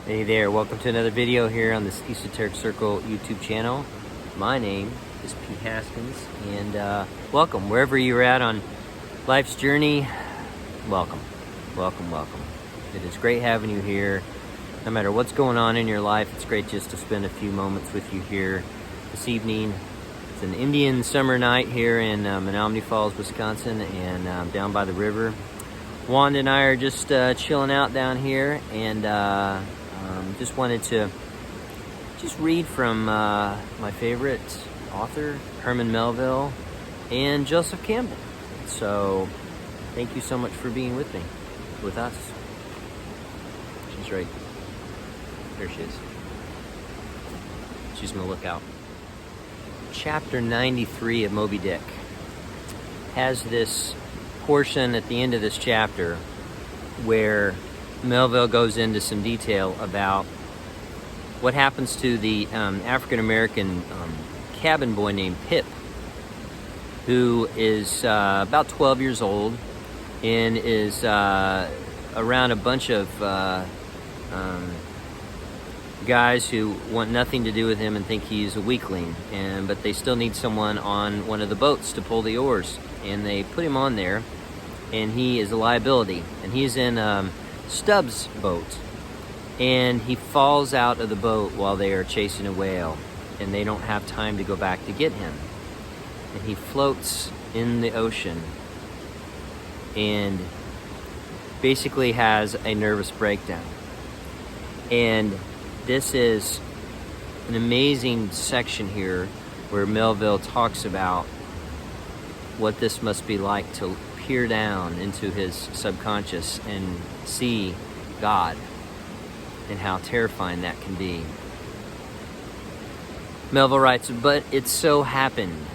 Hey there, welcome to another video here on this Esoteric Circle YouTube channel. My name is P. Haskins, and welcome wherever you're at on life's journey. Welcome. It is great having you here. No matter what's going on in your life, it's great just to spend a few moments with you here this evening. It's an Indian summer night here in Menominee Falls, Wisconsin, and down by the river. Wanda and I are just chilling out down here, and just wanted to read from my favorite author, Herman Melville, and Joseph Campbell. So thank you so much for being with us. She's right. There she is. She's gonna look out. Chapter 93 of Moby Dick has this portion at the end of this chapter where Melville goes into some detail about what happens to the African-American cabin boy named Pip, who is about 12 years old and is around a bunch of guys who want nothing to do with him and think he's a weakling, but they still need someone on one of the boats to pull the oars, and they put him on there, and he is a liability, and he's in Stubbs' boat, and he falls out of the boat while they are chasing a whale, and they don't have time to go back to get him, and he floats in the ocean and basically has a nervous breakdown. And this is an amazing section here where Melville talks about what this must be like to peer down into his subconscious and see God, and how terrifying that can be. Melville writes, "But it so happened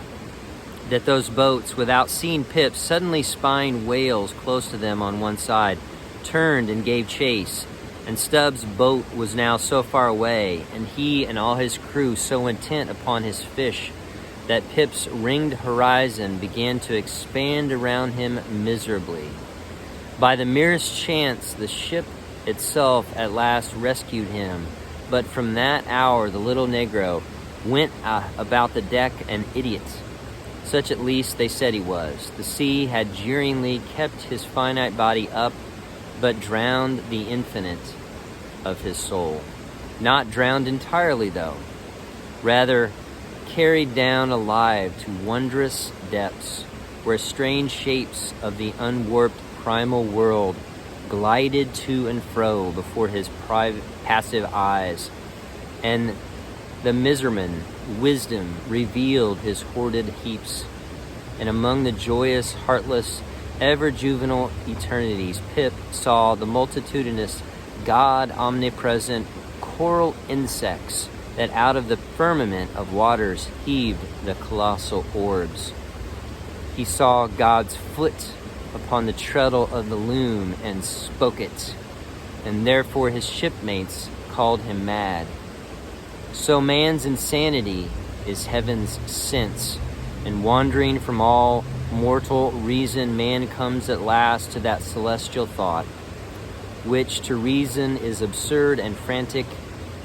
that those boats, without seeing Pip, suddenly spying whales close to them on one side, turned and gave chase, and Stubbs' boat was now so far away, and he and all his crew so intent upon his fish, that Pip's ringed horizon began to expand around him miserably. By the merest chance, the ship itself at last rescued him, but from that hour the little negro went about the deck an idiot. Such at least they said he was. The sea had jeeringly kept his finite body up, but drowned the infinite of his soul. Not drowned entirely, though. Rather, carried down alive to wondrous depths, where strange shapes of the unwarped primal world glided to and fro before his passive eyes, and the miserman wisdom revealed his hoarded heaps. And among the joyous, heartless, ever-juvenile eternities, Pip saw the multitudinous, God omnipresent coral insects that out of the firmament of waters heaved the colossal orbs. He saw God's foot upon the treadle of the loom and spoke it, and therefore his shipmates called him mad. So man's insanity is heaven's sense, and wandering from all mortal reason, man comes at last to that celestial thought, which to reason is absurd and frantic,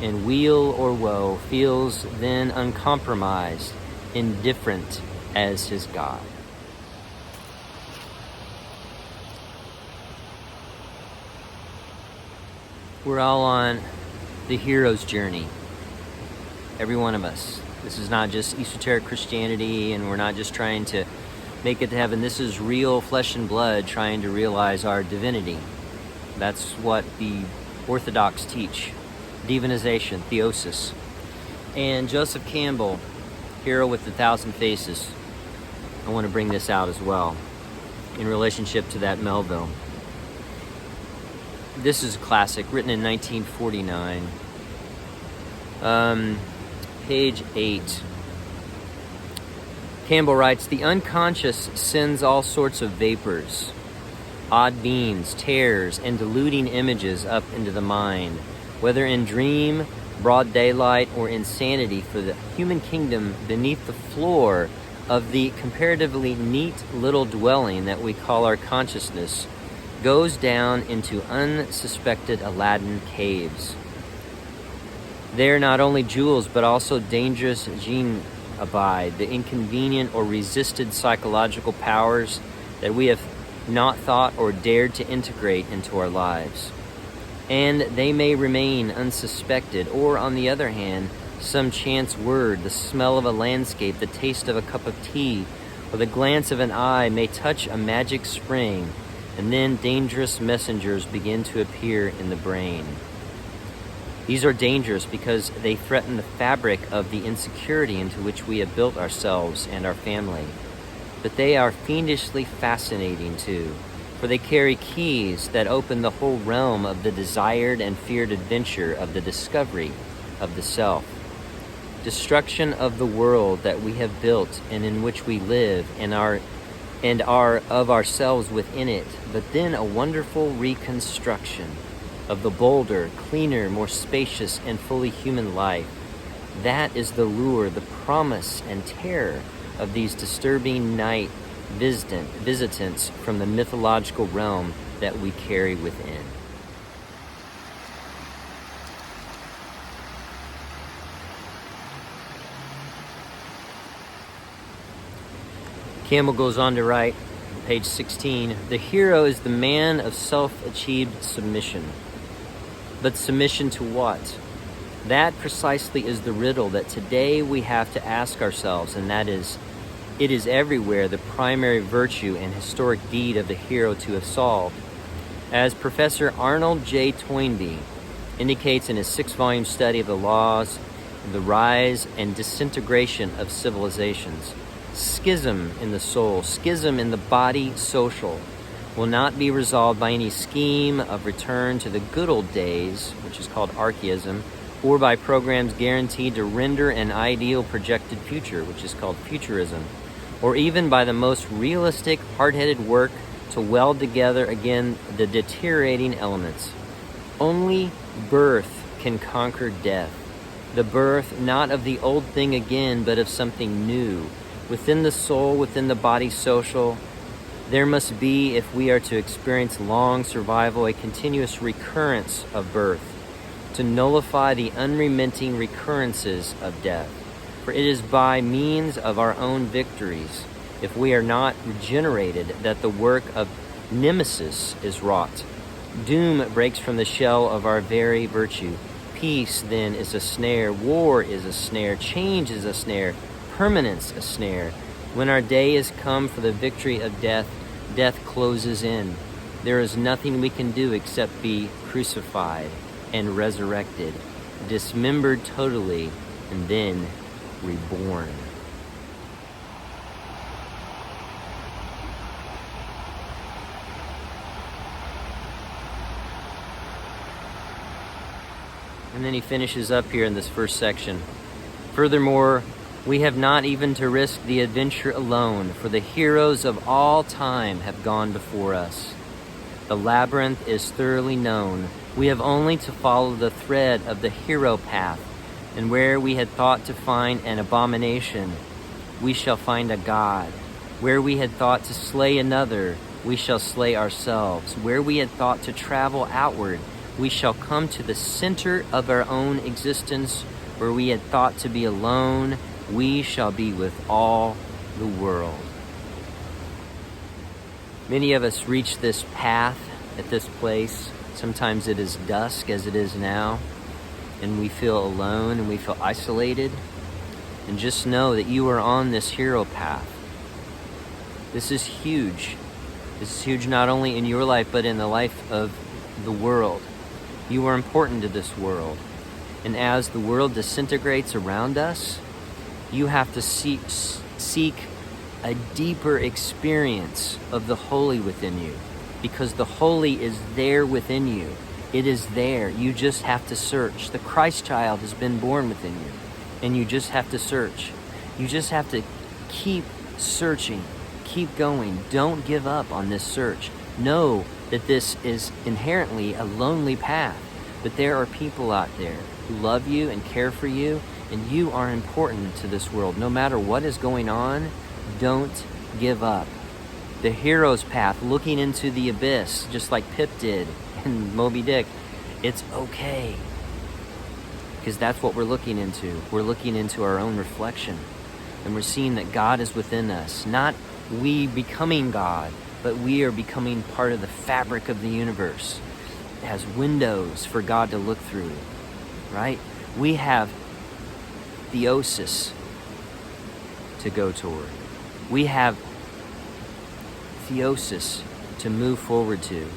and weal or woe feels then uncompromised, indifferent as his God." We're all on the hero's journey, every one of us. This is not just esoteric Christianity, and we're not just trying to make it to heaven. This is real flesh and blood trying to realize our divinity. That's what the Orthodox teach. Divinization, theosis. And Joseph Campbell, Hero with 1,000 Faces, I want to bring this out as well in relationship to that Melville. This is a classic, written in 1949. Page 8. Campbell writes, "The unconscious sends all sorts of vapors, odd beams, tears, and deluding images up into the mind, whether in dream, broad daylight, or insanity, for the human kingdom beneath the floor of the comparatively neat little dwelling that we call our consciousness goes down into unsuspected Aladdin caves. There not only jewels, but also dangerous jinn abide, the inconvenient or resisted psychological powers that we have not thought or dared to integrate into our lives. And they may remain unsuspected, or on the other hand, some chance word, the smell of a landscape, the taste of a cup of tea, or the glance of an eye may touch a magic spring, and then dangerous messengers begin to appear in the brain. These are dangerous because they threaten the fabric of the insecurity into which we have built ourselves and our family. But they are fiendishly fascinating too, for they carry keys that open the whole realm of the desired and feared adventure of the discovery of the self. Destruction of the world that we have built and in which we live and are of ourselves within it, but then a wonderful reconstruction of the bolder, cleaner, more spacious, and fully human life. That is the lure, the promise, and terror of these disturbing night visitants from the mythological realm that we carry within. Campbell goes on to write, page 16, the hero is the man of self-achieved submission. But submission to what? That precisely is the riddle that today we have to ask ourselves, and that is, it is everywhere the primary virtue and historic deed of the hero to have solved. As Professor Arnold J. Toynbee indicates in his 6-volume study of the laws of the rise and disintegration of civilizations, schism in the soul, schism in the body social, will not be resolved by any scheme of return to the good old days, which is called archaism, or by programs guaranteed to render an ideal projected future, which is called futurism, or even by the most realistic, hard-headed work to weld together again the deteriorating elements. Only birth can conquer death. The birth not of the old thing again, but of something new. Within the soul, within the body social, there must be, if we are to experience long survival, a continuous recurrence of birth, to nullify the unremitting recurrences of death. For it is by means of our own victories, if we are not regenerated, that the work of nemesis is wrought. Doom breaks from the shell of our very virtue. Peace, then, is a snare. War is a snare. Change is a snare. Permanence a snare. When our day is come for the victory of death, death closes in. There is nothing we can do except be crucified and resurrected, dismembered totally, and then reborn. And then he finishes up here in this first section. Furthermore, we have not even to risk the adventure alone, for the heroes of all time have gone before us. The labyrinth is thoroughly known. We have only to follow the thread of the hero path, and where we had thought to find an abomination, we shall find a god. Where we had thought to slay another, we shall slay ourselves. Where we had thought to travel outward, we shall come to the center of our own existence. Where we had thought to be alone, we shall be with all the world. Many of us reach this path at this place. Sometimes it is dusk, as it is now, and we feel alone and we feel isolated. And just know that you are on this hero path. This is huge. This is huge not only in your life, but in the life of the world. You are important to this world. And as the world disintegrates around us, you have to seek a deeper experience of the holy within you, because the holy is there within you. It is there. You just have to search. The Christ child has been born within you, and you just have to search. You just have to keep searching, keep going. Don't give up on this search. Know that this is inherently a lonely path, but there are people out there who love you and care for you, and you are important to this world. No matter what is going on, don't give up. The hero's path, looking into the abyss, just like Pip did in Moby Dick. It's okay. Because that's what we're looking into. We're looking into our own reflection. And we're seeing that God is within us. Not we becoming God, but we are becoming part of the fabric of the universe. It has windows for God to look through, right? We have theosis to go toward. We have theosis to move forward to.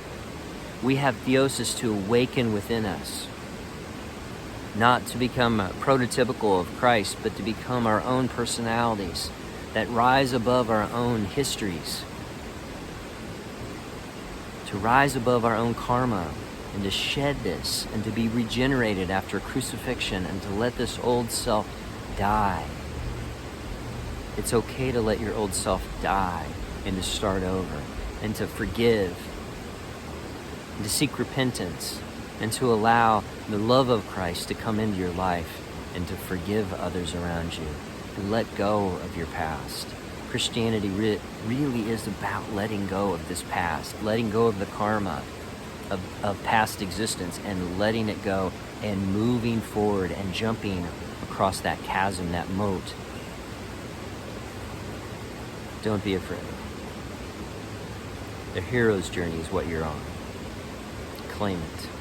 We have theosis to awaken within us. Not to become prototypical of Christ, but to become our own personalities that rise above our own histories. To rise above our own karma and to shed this and to be regenerated after crucifixion and to let this old self die. It's okay to let your old self die and to start over and to forgive and to seek repentance and to allow the love of Christ to come into your life and to forgive others around you and let go of your past. Christianity really is about letting go of this past, letting go of the karma of past existence and letting it go and moving forward and jumping across that chasm, that moat. Don't be afraid. The hero's journey is what you're on. Claim it.